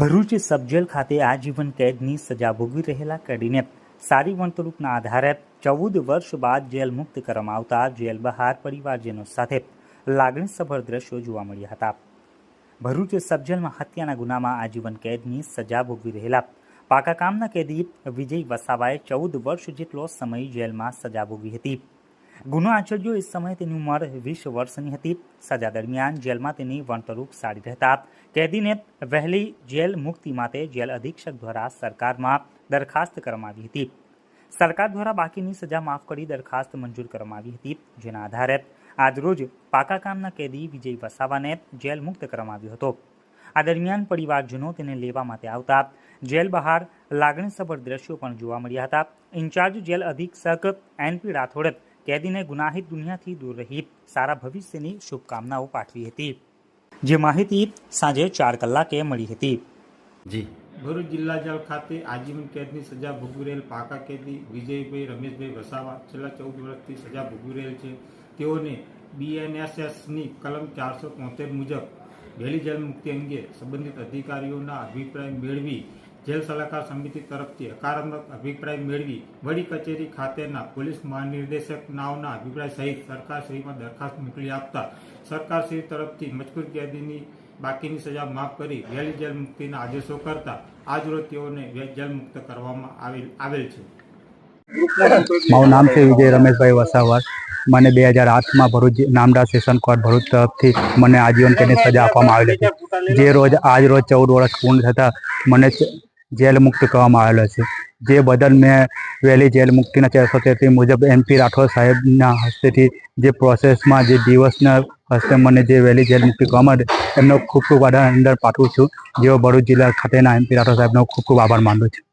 Bharuch sub jail ખાતે આજીવન કેદની સજા ભોગવી રહેલા કેદીને સારી વર્તણૂકના આધારે 14 વર્ષ બાદ જેલ મુક્ત કરવામાં આવતા જેલ બહાર પરિવારજનો સાથે લાગણીસભર દ્રશ્યો જોવા મળ્યા હતા। ભરૂચ સબજેલમાં હત્યાના ગુનામાં આજીવન કેદની સજા ભોગવી રહેલા પાકા કામના કેદી વિજય વસાવાએ 14 વર્ષ જેટલો સમય જેલમાં સજા ભોગવી હતી। ગુનો આચર્યો એ સમયે તેની ઉંમર 20 વર્ષની હતી। સજા દરમિયાન જેલમાં તેની વર્તણૂક સારી રહેતા કેદીને વહેલી જેલ મુક્તિ માટે જેલ અધિક્ષક દ્વારા સરકારમાં દરખાસ્ત કરવામાં આવી હતી। સરકાર દ્વારા બાકીની સજા માફ કરી દરખાસ્ત મંજૂર કરવામાં આવી હતી, જેના આધારે આજરોજ પાકા કામના કેદી વિજય વસાવાને જેલ મુક્ત કરવામાં આવ્યો હતો। આ દરમિયાન પરિવારજનો તેને લેવા માટે આવતા જેલ બહાર લાગણીસભર દ્રશ્યો પણ જોવા મળ્યા હતા। ઇન્ચાર્જ જેલ અધિક્ષક NP રાઠોડે કેદીને ગુનાહિત દુનિયાથી દૂર રહી સારા ભવિષ્યની શુભકામનાઓ પાઠવી હતી, જે માહિતી સાંજે 4 કલાકે મળી હતી। જી ભરૂચ જિલ્લા જેલ ખાતે આજીવન કેદની સજા ભોગવી રહેલ પાકા કેદી વિજયભાઈ રમેશભાઈ વસાવા છેલ્લા 14 વર્ષથી સજા ભોગવી રહેલ છે। તેઓને BNSSની કલમ 473 મુજબ વહેલી જેલ મુક્તિ અંગે સંબંધિત અધિકારીઓના અભિપ્રાય મેળવી જેલ સલાહકાર સમિતિ તરફથી હકારાત્મક અભિપ્રાય મેળવી વડી કચેરી ખાતેના પોલીસ મહાનિર્દેશક નાઓના અભિપ્રાય સહિત સરકારશ્રીમાં દરખાસ્ત મોકલી આપતા સરકારશ્રી તરફથી મજકૂર કેદીની બાકીની સજા માફ કરી વહેલી જેલ મુક્તિના આદેશો કરતા આજરોજ તેઓને જેલ મુક્ત કરવામાં આવેલ છે। મારું નામ છે વિજય રમેશભાઈ વસાવા। મને 2008માં ભરૂચ નામડા સેશન કોર્ટ ભરૂચ તરફથી મને આજીવન કેદની સજા આપવામાં આવેલી હતી, જે રોજ આજ રોજ 14 વર્ષ પૂર્ણ થતાં મને જેલ મુક્ત કરવામાં આવેલો છે, જે બદલ મેં વહેલી જેલ મુક્તિના 433 મુજબ NP રાઠોડ સાહેબના હસ્તેથી જે પ્રોસેસમાં જે દિવસના હસ્તે મને જે વહેલી જેલ મુક્તિ કરવામાં આવે એમનો ખૂબ ખૂબ આભાર પાઠવું છું, જેઓ ભરૂચ જિલ્લા ખાતેના NP રાઠોડ સાહેબનો ખૂબ ખૂબ આભાર માનું છું।